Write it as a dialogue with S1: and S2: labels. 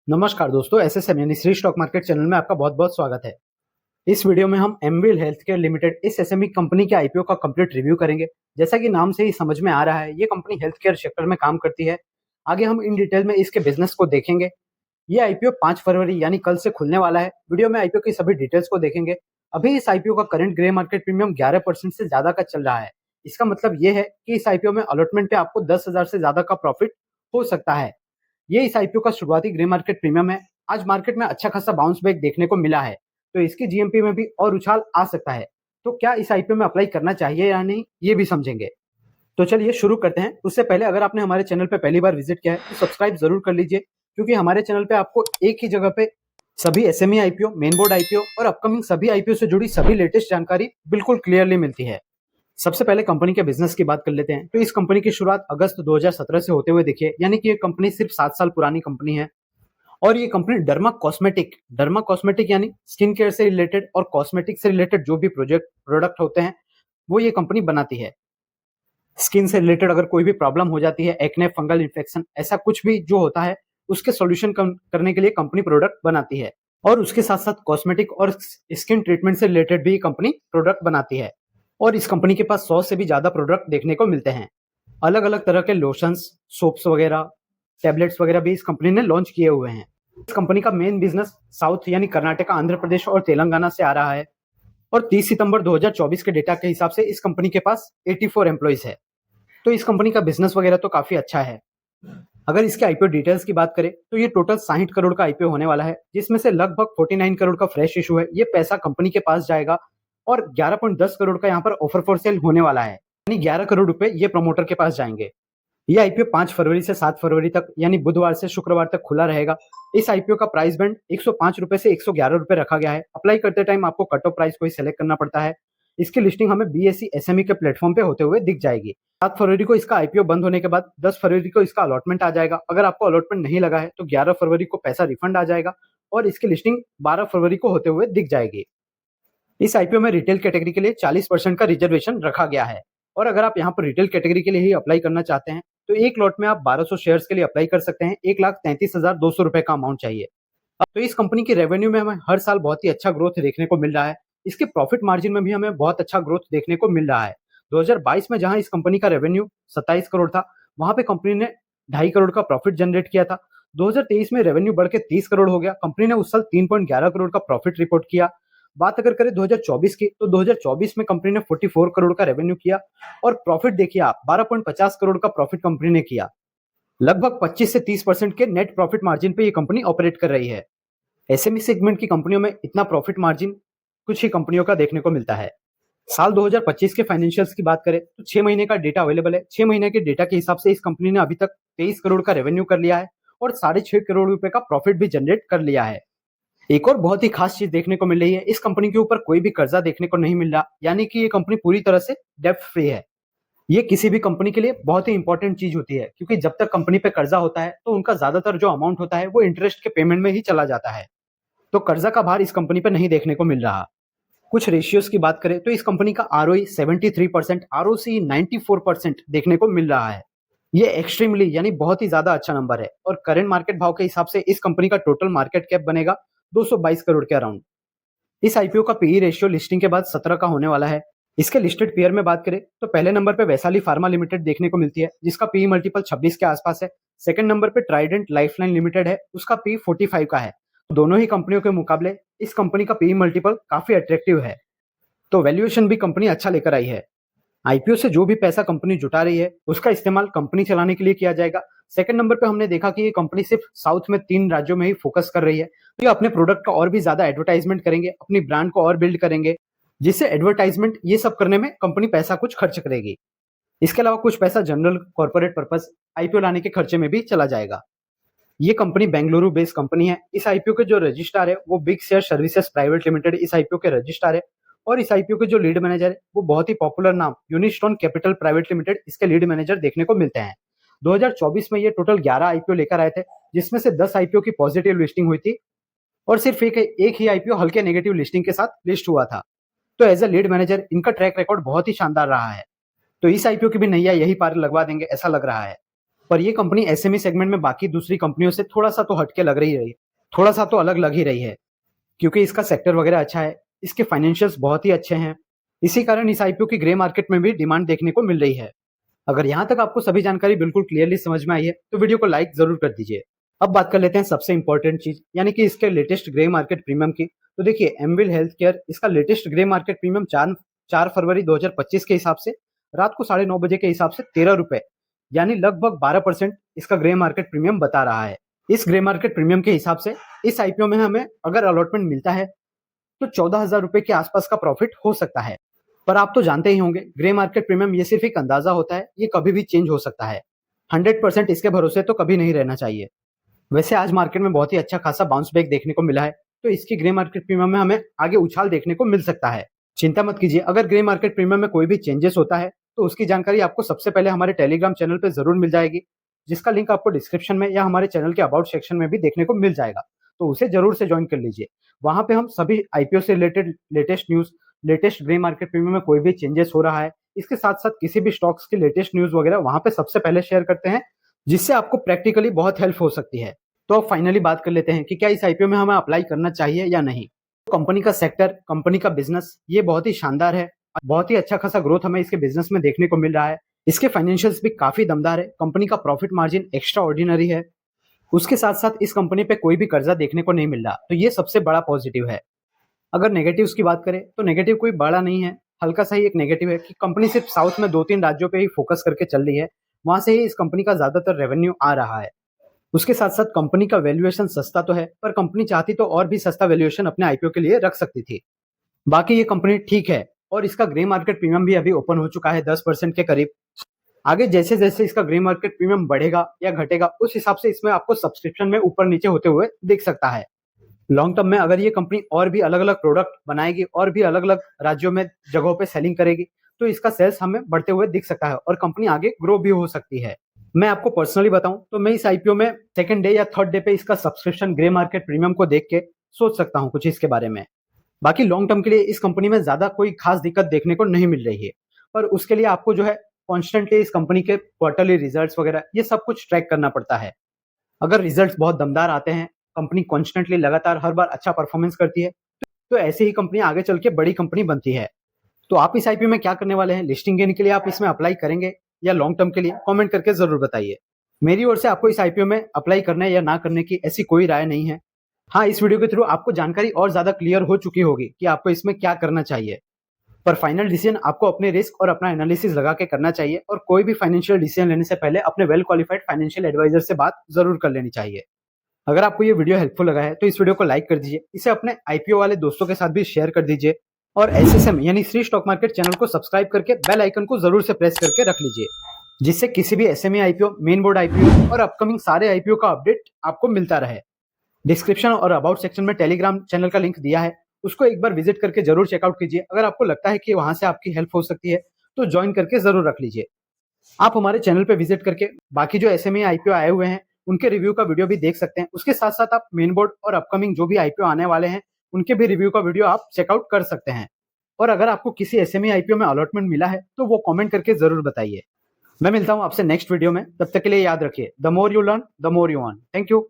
S1: नमस्कार दोस्तों, एसएसएम यानी श्री स्टॉक मार्केट चैनल में आपका बहुत बहुत स्वागत है। इस वीडियो में हम एमविल हेल्थकेयर लिमिटेड इस एसएमई कंपनी के आईपीओ का कंप्लीट रिव्यू करेंगे। जैसा कि नाम से ही समझ में आ रहा है, ये कंपनी हेल्थ केयर सेक्टर में काम करती है। आगे हम इन डिटेल में इसके बिजनेस को देखेंगे। ये आईपीओ 5 फरवरी यानी कल से खुलने वाला है। वीडियो में आईपीओ की सभी डिटेल्स को देखेंगे। अभी इस आईपीओ का करंट ग्रे मार्केट प्रीमियम 11% से ज्यादा का चल रहा है। इसका मतलब ये है कि इस आईपीओ में अलॉटमेंट पे आपको 10,000 से ज्यादा का प्रॉफिट हो सकता है। ये इस आईपीओ का शुरुआती ग्रे मार्केट प्रीमियम है। आज मार्केट में अच्छा खासा बाउंस बैक देखने को मिला है, तो इसकी जीएमपी में भी और उछाल आ सकता है। तो क्या इस आईपीओ में अप्लाई करना चाहिए या नहीं, ये भी समझेंगे। तो चलिए शुरू करते हैं। उससे पहले अगर आपने हमारे चैनल पे पहली बार विजिट किया है तो सब्सक्राइब जरूर कर लीजिए, क्योंकि हमारे चैनल पे आपको एक ही जगह पे सभी SME IPO, main board IPO और अपकमिंग सभी आईपीओ से जुड़ी सभी लेटेस्ट जानकारी बिल्कुल क्लियरली मिलती है। सबसे पहले कंपनी के बिजनेस की बात कर लेते हैं। तो इस कंपनी की शुरुआत अगस्त 2017 से होते हुए दिखी है, यानी कि ये कंपनी सिर्फ 7 साल पुरानी कंपनी है। और ये कंपनी डर्मा कॉस्मेटिक यानी स्किन केयर से रिलेटेड और कॉस्मेटिक से रिलेटेड जो भी प्रोडक्ट होते हैं वो ये कंपनी बनाती है। स्किन से रिलेटेड अगर कोई भी प्रॉब्लम हो जाती है, एक्ने, फंगल इन्फेक्शन, ऐसा कुछ भी जो होता है उसके सॉल्यूशन करने के लिए कंपनी प्रोडक्ट बनाती है। और उसके साथ साथ कॉस्मेटिक और स्किन ट्रीटमेंट से रिलेटेड भी कंपनी प्रोडक्ट बनाती है। और इस कंपनी के पास 100 से भी ज्यादा प्रोडक्ट देखने को मिलते हैं। अलग अलग तरह के लोशंस, सोप्स वगैरह, टैबलेट्स वगैरह भी इस कंपनी ने लॉन्च किए हुए हैं। इस कंपनी का मेन बिजनेस साउथ यानी कर्नाटका, आंध्र प्रदेश और तेलंगाना से आ रहा है। और 30 सितंबर 2024 के डेटा के हिसाब से इस कंपनी के पास 84 एम्प्लॉइज है। तो इस कंपनी का बिजनेस वगैरह तो काफी अच्छा है। अगर इसके आईपीओ डिटेल्स की बात करें तो ये टोटल 60 करोड़ का आईपीओ होने वाला है, जिसमें से लगभग 49 करोड़ का फ्रेश इशू है। ये पैसा कंपनी के पास जाएगा और 11.10 करोड़ का यहाँ पर ऑफर फॉर सेल होने वाला है, यानी 11 करोड़ रुपए ये प्रमोटर के पास जाएंगे। ये आईपीओ 5 फरवरी से 7 फरवरी तक यानी बुधवार से शुक्रवार तक खुला रहेगा। इस आईपीओ का प्राइस बैंड 105 रुपए से 111 रुपए रखा गया है। अप्लाई करते टाइम आपको कट ऑफ प्राइस को ही सेलेक्ट करना पड़ता है। इसकी लिस्टिंग हमें बीएसई एसएमई के प्लेटफॉर्म पे होते हुए दिख जाएगी। 7 फरवरी को इसका आईपीओ बंद होने के बाद 10 फरवरी को इसका अलॉटमेंट आ जाएगा। अगर आपको अलॉटमेंट नहीं लगा है तो 11 फरवरी को पैसा रिफंड आ जाएगा और इसकी लिस्टिंग 12 फरवरी को होते हुए दिख जाएगी। इस आईपीओ में रिटेल कैटेगरी के लिए 40% का रिजर्वेशन रखा गया है। और अगर आप यहाँ पर रिटेल कैटेगरी के लिए ही अप्लाई करना चाहते हैं तो एक लॉट में आप 1200 शेयर्स के लिए अप्लाई कर सकते हैं। 1,33,200 रुपए का अमाउंट चाहिए। अब तो इस कंपनी की रेवेन्यू में हमें हर साल बहुत ही अच्छा ग्रोथ देखने को मिल रहा है। इसके प्रॉफिट मार्जिन में भी हमें बहुत अच्छा ग्रोथ देखने को मिल रहा है। 2022 में जहां इस कंपनी का रेवेन्यू 27 करोड़ था, वहां पे कंपनी ने 2.5 करोड़ का प्रॉफिट जनरेट किया था। 2023 में रेवेन्यू बढ़ के 30 करोड़ हो गया। कंपनी ने उस साल 3.11 करोड़ का प्रॉफिट रिपोर्ट किया। बात अगर करें 2024 की, तो 2024 में कंपनी ने 44 करोड़ का रेवेन्यू किया और प्रॉफिट देखिए आप 12.50 करोड़ का प्रॉफिट कंपनी ने किया। लगभग 25 से 30% के नेट प्रॉफिट मार्जिन पे ये कंपनी ऑपरेट कर रही है। एसएमई सेगमेंट की कंपनियों में इतना प्रॉफिट मार्जिन कुछ ही कंपनियों का देखने को मिलता है। साल 2025 के फाइनेंशियल्स की बात करें तो 6 महीने का डेटा अवेलेबल है। 6 महीने के डेटा के हिसाब से इस कंपनी ने अभी तक 23 करोड़ का रेवेन्यू कर लिया है और 6.5 करोड़ रुपए का प्रॉफिट भी जनरेट कर लिया है। एक और बहुत ही खास चीज देखने को मिल रही है, इस कंपनी के ऊपर कोई भी कर्जा देखने को नहीं मिल रहा, यानी कि ये कंपनी पूरी तरह से डेब्ट फ्री है। ये किसी भी कंपनी के लिए बहुत ही इंपॉर्टेंट चीज होती है, क्योंकि जब तक कंपनी पे कर्जा होता है तो उनका ज्यादातर जो अमाउंट होता है वो इंटरेस्ट के पेमेंट में ही चला जाता है। तो कर्जा का भार इस कंपनी पे नहीं देखने को मिल रहा। कुछ रेशियोज की बात करें तो इस कंपनी का आरओई 73%, आरओसी 94% देखने को मिल रहा है। ये एक्सट्रीमली यानी बहुत ही ज्यादा अच्छा नंबर है। और करंट मार्केट भाव के हिसाब से इस कंपनी का टोटल मार्केट कैप बनेगा 222 करोड़ के अराउंड। इस आईपीओ का पीई रेशियो लिस्टिंग के बाद 17 का होने वाला है। इसके लिस्टेड पेयर में बात करें तो पहले नंबर पे वैशाली फार्मा लिमिटेड देखने को मिलती है, जिसका पीई मल्टीपल 26 के आसपास है। सेकंड नंबर पे ट्राइडेंट लाइफलाइन लिमिटेड है, उसका पीई 45 का है। दोनों ही कंपनियों के मुकाबले इस कंपनी का पीई मल्टीपल काफी अट्रैक्टिव है, तो वैल्यूएशन भी कंपनी अच्छा लेकर आई है। आईपीओ से जो भी पैसा कंपनी जुटा रही है उसका इस्तेमाल कंपनी चलाने के लिए किया जाएगा। सेकंड नंबर पे हमने देखा कि ये कंपनी सिर्फ साउथ में 3 राज्यों में ही फोकस कर रही है। तो ये अपने प्रोडक्ट का और भी ज्यादा एडवर्टाइजमेंट करेंगे, अपनी ब्रांड को और बिल्ड करेंगे, जिससे एडवर्टाइजमेंट ये सब करने में कंपनी पैसा कुछ खर्च करेगी। इसके अलावा कुछ पैसा जनरल कॉर्पोरेट पर्पस आईपीओ लाने के खर्चे में भी चला जाएगा। ये कंपनी बेंगलुरु बेस्ड कंपनी है। इस आईपीओ के जो रजिस्ट्रार है वो big share services private limited इस आईपीओ के रजिस्ट्रार है। और इस आईपीओ के जो लीड मैनेजर है वो बहुत ही पॉपुलर नाम यूनिस्टोन कैपिटल प्राइवेट लिमिटेड इसके लीड मैनेजर देखने को मिलते हैं। 2024 में ये टोटल 11 आईपीओ लेकर आए थे, जिसमें से 10 आईपीओ की पॉजिटिव लिस्टिंग हुई थी और सिर्फ एक ही आईपीओ हल्के नेगेटिव लिस्टिंग के साथ लिस्ट हुआ था। तो एज अ लीड मैनेजर इनका ट्रैक रिकॉर्ड बहुत ही शानदार रहा है। तो इस आईपीओ की भी नैया यही पार लगवा देंगे ऐसा लग रहा है। पर ये कंपनी एसएमई सेगमेंट में बाकी दूसरी कंपनियों से थोड़ा सा तो हटके लग रही है, थोड़ा सा तो अलग लग ही रही है, क्योंकि इसका सेक्टर वगैरह अच्छा है, इसके फाइनेंशियल्स बहुत ही अच्छे हैं। इसी कारण इस आईपीओ की ग्रे मार्केट में भी डिमांड देखने को मिल रही है। अगर यहाँ तक आपको सभी जानकारी बिल्कुल क्लियरली समझ में आई है तो वीडियो को लाइक जरूर कर दीजिए। अब बात कर लेते हैं सबसे इंपॉर्टेंट चीज, यानी कि इसके लेटेस्ट ग्रे मार्केट प्रीमियम की। तो देखिए, एमविल हेल्थ केयर इसका लेटेस्ट ग्रे मार्केट प्रीमियम 4 फरवरी 2025 के हिसाब से रात को 9:30 बजे के हिसाब से 13 रुपए, यानी लगभग 12% इसका ग्रे मार्केट प्रीमियम बता रहा है। इस ग्रे मार्केट प्रीमियम के हिसाब से इस आईपीओ में हमें अगर अलॉटमेंट मिलता है तो 14,000 रुपए के आसपास का प्रॉफिट हो सकता है। पर आप तो जानते ही होंगे, ग्रे मार्केट प्रीमियम ये सिर्फ एक अंदाजा होता है, ये कभी भी चेंज हो सकता है। 100% इसके भरोसे तो कभी नहीं रहना चाहिए। वैसे आज मार्केट में बहुत ही अच्छा खासा बाउंस बैक देखने को मिला है, तो इसकी ग्रे मार्केट प्रीमियम में हमें आगे उछाल देखने को मिल सकता है। चिंता मत कीजिए, अगर ग्रे मार्केट प्रीमियम में कोई भी चेंजेस होता है तो उसकी जानकारी आपको सबसे पहले हमारे टेलीग्राम चैनल पर जरूर मिल जाएगी, जिसका लिंक आपको डिस्क्रिप्शन में या हमारे चैनल के अबाउट सेक्शन में भी देखने को मिल जाएगा। तो उसे जरूर से ज्वाइन कर लीजिए। वहां पे हम सभी आईपीओ से related latest news, latest grey market premium में कोई भी चेंजेस हो रहा है, इसके साथ साथ किसी भी स्टॉक्स की लेटेस्ट न्यूज वगैरह वहां पे सबसे पहले शेयर करते हैं, जिससे आपको प्रैक्टिकली बहुत हेल्प हो सकती है। तो अब फाइनली बात कर लेते हैं कि क्या इस आईपीओ में हमें अप्लाई करना चाहिए या नहीं। तो कंपनी का सेक्टर, कंपनी का बिजनेस ये बहुत ही शानदार है, बहुत ही अच्छा खासा ग्रोथ हमें इसके बिजनेस में देखने को मिल रहा है। इसके फाइनेंशियल्स भी काफी दमदार है, कंपनी का प्रॉफिट मार्जिन एक्स्ट्रा ऑर्डिनरी है। उसके साथ साथ इस कंपनी पे कोई भी कर्जा देखने को नहीं मिल रहा, तो ये सबसे बड़ा पॉजिटिव है। अगर नेगेटिव्स की बात करें तो नेगेटिव कोई बड़ा नहीं है, हल्का सा ही एक नेगेटिव है कि कंपनी सिर्फ साउथ में 2-3 राज्यों पे ही फोकस करके चल रही है, वहां से ही इस कंपनी का ज्यादातर रेवेन्यू आ रहा है। उसके साथ साथ कंपनी का वैल्यूएशन सस्ता तो है, पर कंपनी चाहती तो और भी सस्ता वैल्यूएशन अपने आईपीओ के लिए रख सकती थी। बाकी ये कंपनी ठीक है, और इसका ग्रे मार्केट प्रीमियम भी अभी ओपन हो चुका है 10% के करीब। आगे जैसे जैसे इसका ग्रे मार्केट प्रीमियम बढ़ेगा या घटेगा, उस हिसाब से इसमें आपको सब्सक्रिप्शन में ऊपर नीचे होते हुए दिख सकता है। लॉन्ग टर्म में अगर ये कंपनी और भी अलग अलग प्रोडक्ट बनाएगी और भी अलग अलग राज्यों में जगहों पे सेलिंग करेगी, तो इसका सेल्स हमें बढ़ते हुए दिख सकता है और कंपनी आगे ग्रो भी हो सकती है। मैं आपको पर्सनली बताऊं तो मैं इस आईपीओ में सेकंड डे या थर्ड डे पे इसका सब्सक्रिप्शन ग्रे मार्केट प्रीमियम को देख के सोच सकता हूं कुछ इसके बारे में। बाकी लॉन्ग टर्म के लिए इस कंपनी में ज्यादा कोई खास दिक्कत देखने को नहीं मिल रही है, पर उसके लिए आपको जो है कॉन्स्टेंटली इस कंपनी के क्वार्टरली रिजल्ट्स वगैरह ये सब कुछ ट्रैक करना पड़ता है। अगर रिजल्ट्स बहुत दमदार आते हैं, कंपनी कॉन्स्टेंटली लगातार हर बार अच्छा परफॉर्मेंस करती है, तो ऐसे ही कंपनी आगे चल के बड़ी कंपनी बनती है। तो आप इस आईपीओ में क्या करने वाले हैं, लिस्टिंग गेन के लिए आप इसमें अप्लाई करेंगे या लॉन्ग टर्म के लिए, कमेंट करके जरूर बताइए। मेरी ओर से आपको इस आईपीओ में अप्लाई करने या ना करने की ऐसी कोई राय नहीं है। हाँ, इस वीडियो के थ्रू आपको जानकारी और ज्यादा क्लियर हो चुकी होगी कि आपको इसमें क्या करना चाहिए, पर फाइनल डिसीजन आपको अपने रिस्क और अपना एनालिसिस लगा के करना चाहिए, और कोई भी फाइनेंशियल डिसीजन लेने से पहले अपने वेल क्वालिफाइड फाइनेंशियल एडवाइजर से बात जरूर कर लेनी चाहिए। अगर आपको ये वीडियो हेल्पफुल लगा है तो इस वीडियो को लाइक कर दीजिए, इसे अपने आईपीओ वाले दोस्तों के साथ भी शेयर कर दीजिए, और एसएसएम यानी श्री स्टॉक मार्केट चैनल को सब्सक्राइब करके बेल आइकन को जरूर से प्रेस करके रख लीजिए, जिससे किसी भी SME IPO, main board IPO और अपकमिंग सारे आईपीओ का अपडेट आपको मिलता रहे। डिस्क्रिप्शन और अबाउट सेक्शन में टेलीग्राम चैनल का लिंक दिया है, उसको एक बार विजिट करके जरूर चेकआउट कीजिए। अगर आपको लगता है कि वहां से आपकी हेल्प हो सकती है तो ज्वाइन करके जरूर रख लीजिए। आप हमारे चैनल पे विजिट करके बाकी जो एसएमई आईपीओ आए हुए हैं उनके रिव्यू का वीडियो भी देख सकते हैं। उसके साथ साथ आप मेन बोर्ड और अपकमिंग जो भी आईपीओ आने वाले हैं उनके भी रिव्यू का वीडियो आप चेकआउट कर सकते हैं। और अगर आपको किसी एसएमई आईपीओ में अलॉटमेंट मिला है तो वो कमेंट करके जरूर बताइए। मैं मिलता हूं आपसे नेक्स्ट वीडियो में, तब तक के लिए याद रखिए, the more you learn the more you earn. Thank you.